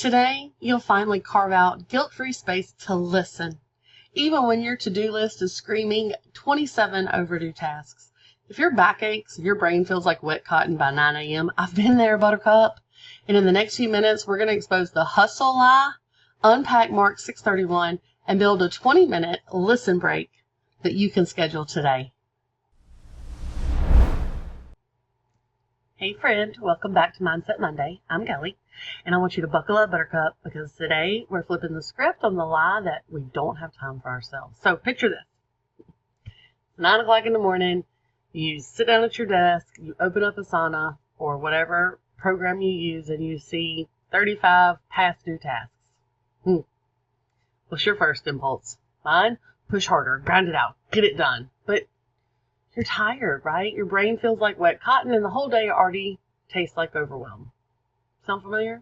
Today, you'll finally carve out guilt-free space to listen, even when your to-do list is screaming 27 overdue tasks. If your back aches, your brain feels like wet cotton by 9 a.m., I've been there, Buttercup. And in the next few minutes, we're going to expose the hustle lie, unpack Mark 6:31, and build a 20-minute listen break that you can schedule today. Hey friend, welcome back to Mindset Monday. I'm Kelly, and I want you to buckle up, Buttercup, because today we're flipping the script on the lie that we don't have time for ourselves. So picture this. 9 o'clock in the morning, you sit down at your desk, you open up Asana or whatever program you use, and you see 35 past due tasks. What's your first impulse? Mine? Push harder, grind it out, get it done. But you're tired, right? Your brain feels like wet cotton, and the whole day already tastes like overwhelm. Sound familiar?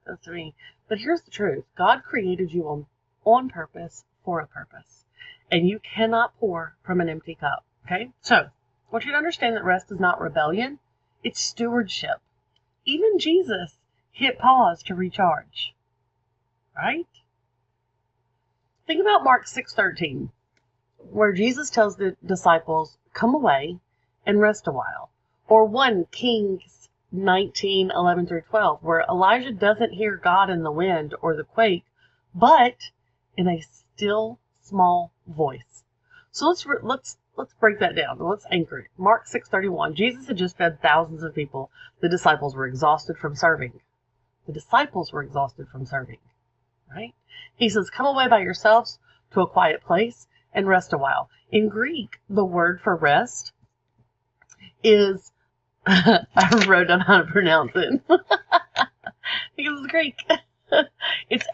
That's me. But here's the truth. God created you on purpose for a purpose. And you cannot pour from an empty cup. Okay? So, I want you to understand that rest is not rebellion. It's stewardship. Even Jesus hit pause to recharge. Right? Think about Mark 6:13. Where Jesus tells the disciples, come away and rest a while. Or 1 Kings 19:11-12, where Elijah doesn't hear God in the wind or the quake, but in a still small voice. So let's break that down. Let's anchor it. Mark 6:31, Jesus had just fed thousands of people. The disciples were exhausted from serving. Right? He says, come away by yourselves to a quiet place and rest a while. In Greek, the word for rest is, I wrote down how to pronounce it, because it's Greek. It's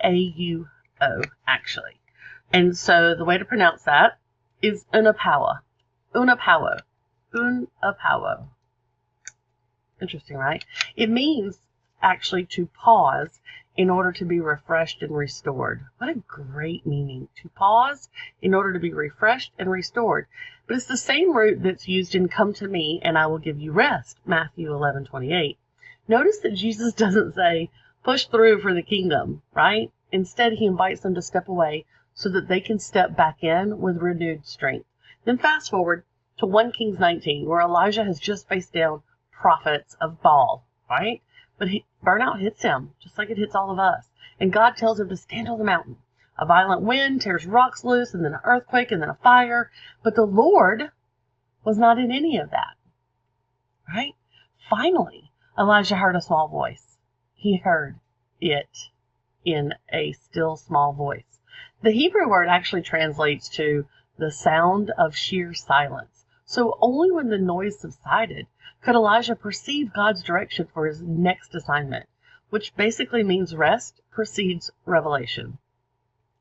Anapauo, actually. And so the way to pronounce that is unapauo. Interesting, right? It means actually to pause in order to be refreshed and restored. What a great meaning. To pause in order to be refreshed and restored. But it's the same root that's used in come to me and I will give you rest, Matthew 11:28. Notice that Jesus doesn't say push through for the kingdom, right? Instead, he invites them to step away so that they can step back in with renewed strength. Then fast forward to 1 Kings 19, where Elijah has just faced down prophets of Baal, right? But burnout hits him, just like it hits all of us. And God tells him to stand on the mountain. A violent wind tears rocks loose, and then an earthquake, and then a fire. But the Lord was not in any of that. Right? Finally, Elijah heard a small voice. He heard it in a still small voice. The Hebrew word actually translates to the sound of sheer silence. So only when the noise subsided could Elijah perceive God's direction for his next assignment, which basically means rest precedes revelation.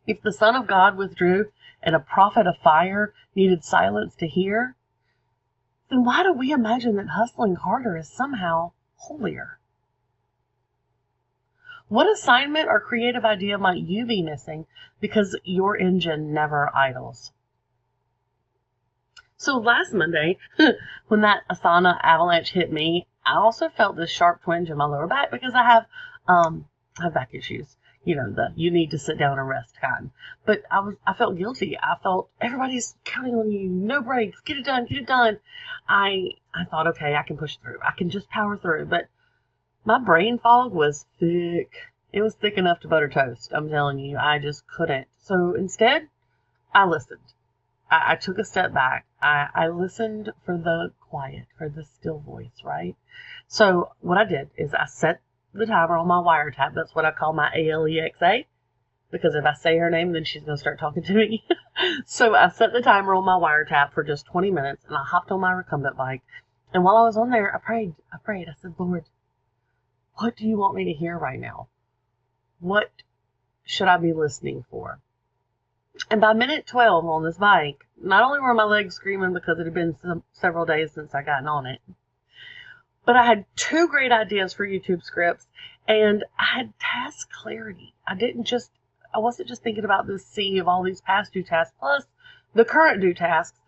If the Son of God withdrew and a prophet of fire needed silence to hear, then why do we imagine that hustling harder is somehow holier? What assignment or creative idea might you be missing because your engine never idles? So last Monday, when that Asana avalanche hit me, I also felt this sharp twinge in my lower back because I have back issues. You know, you need to sit down and rest kind. But I felt guilty. I felt everybody's counting on you. No breaks. Get it done. I thought, okay, I can push through. I can just power through. But my brain fog was thick. It was thick enough to butter toast. I'm telling you, I just couldn't. So instead, I listened. I took a step back. I listened for the quiet, for the still voice, right? So what I did is I set the timer on my wiretap. That's what I call my Alexa, because if I say her name, then she's going to start talking to me. So I set the timer on my wiretap for just 20 minutes, and I hopped on my recumbent bike. And while I was on there, I prayed. I said, Lord, what do you want me to hear right now? What should I be listening for? And by minute 12 on this bike, not only were my legs screaming because it had been several days since I gotten on it, but I had 2 great ideas for YouTube scripts, and I had task clarity. I wasn't just thinking about this sea of all these past due tasks, plus the current due tasks.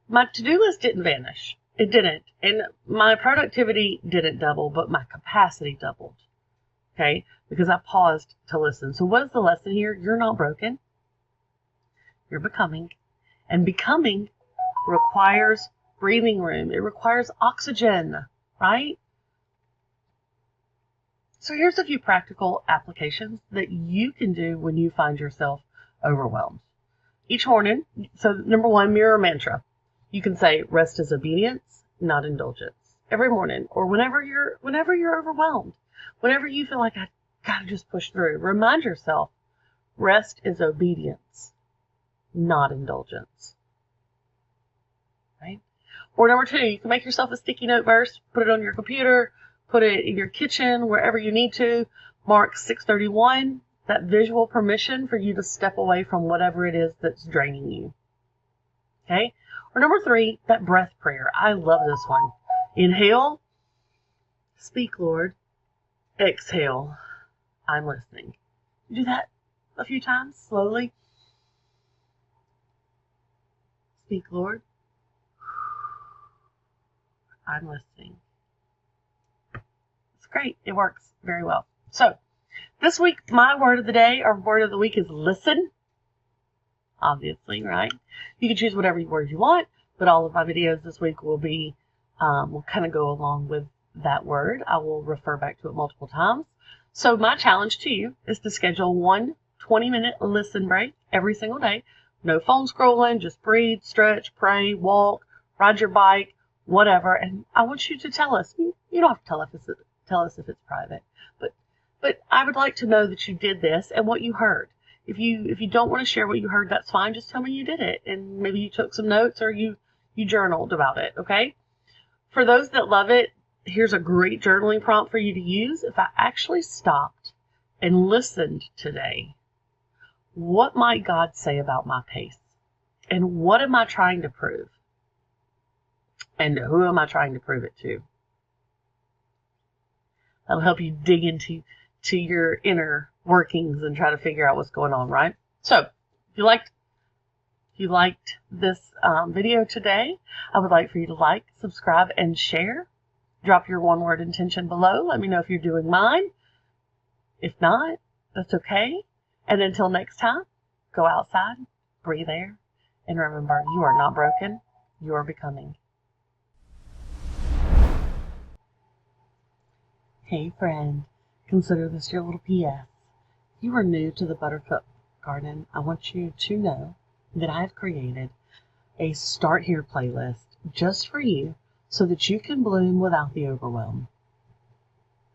My to-do list didn't vanish. It didn't. And my productivity didn't double, but my capacity doubled. okay? Because I paused to listen. So what is the lesson here? You're not broken. You're becoming. And becoming requires breathing room. It requires oxygen, right? So here's a few practical applications that you can do when you find yourself overwhelmed. Each morning, so number one, mirror mantra. You can say, rest is obedience, not indulgence. Every morning, or whenever you're overwhelmed, whenever you feel like I gotta just push through, remind yourself, rest is obedience, not indulgence. Right? Or number two, you can make yourself a sticky note verse, put it on your computer, put it in your kitchen, wherever you need to. Mark 6:31, that visual permission for you to step away from whatever it is that's draining you. Okay? Or number three, that breath prayer. I love this one. Inhale, speak, Lord. Exhale, I'm listening. You do that a few times, slowly. Speak, Lord. I'm listening. It's great. It works very well. So, this week, my word of the day, or word of the week, is listen. Obviously, right? You can choose whatever word you want, but all of my videos this week will be, will kind of go along with that word. I will refer back to it multiple times. So my challenge to you is to schedule one 20-minute listen break every single day. No phone scrolling, just breathe, stretch, pray, walk, ride your bike, whatever. And I want you to tell us. You don't have to tell us if it's private, but I would like to know that you did this and what you heard. If you don't want to share what you heard, that's fine. Just tell me you did it, and maybe you took some notes or you journaled about it. Okay. For those that love it, here's a great journaling prompt for you to use. If I actually stopped and listened today, what might God say about my pace? And what am I trying to prove? And who am I trying to prove it to? That'll help you dig into your inner workings and try to figure out what's going on, right? So, if you liked this video today, I would like for you to like, subscribe, and share. Drop your one-word intention below. Let me know if you're doing mine. If not, that's okay. And until next time, go outside, breathe air, and remember, you are not broken. You are becoming. Hey friend, consider this your little PS. If you are new to the Buttercup Garden, I want you to know that I have created a Start Here playlist just for you so that you can bloom without the overwhelm.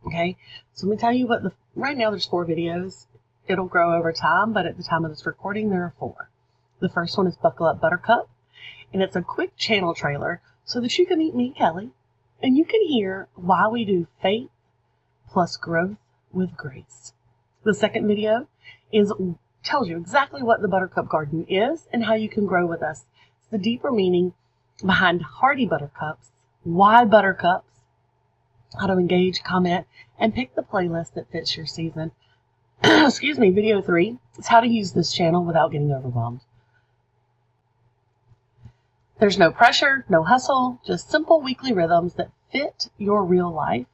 Okay, so let me tell you right now there's 4 videos. It'll grow over time, but at the time of this recording, there are 4. The first one is Buckle Up Buttercup, and it's a quick channel trailer so that you can meet me, Kelly, and you can hear why we do faith plus growth with grace. The second video tells you exactly what the Buttercup Garden is and how you can grow with us. It's the deeper meaning behind hardy buttercups, why buttercups, how to engage, comment, and pick the playlist that fits your season. Excuse me, video 3 is how to use this channel without getting overwhelmed. There's no pressure, no hustle, just simple weekly rhythms that fit your real life.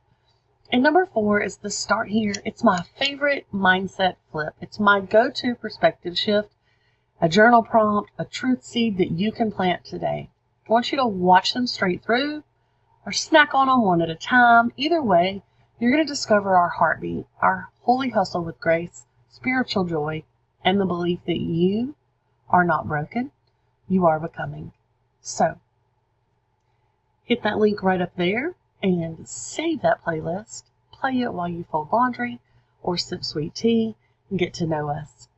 And number 4 is the Start Here. It's my favorite mindset flip. It's my go-to perspective shift, a journal prompt, a truth seed that you can plant today. I want you to watch them straight through or snack on them one at a time. Either way, you're going to discover our heartbeat, our holy hustle with grace, spiritual joy, and the belief that you are not broken. You are becoming. So, hit that link right up there and save that playlist. Play it while you fold laundry or sip sweet tea and get to know us.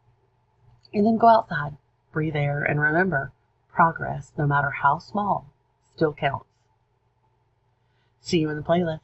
And then go outside, breathe air, and remember, progress, no matter how small, still counts. See you in the playlist.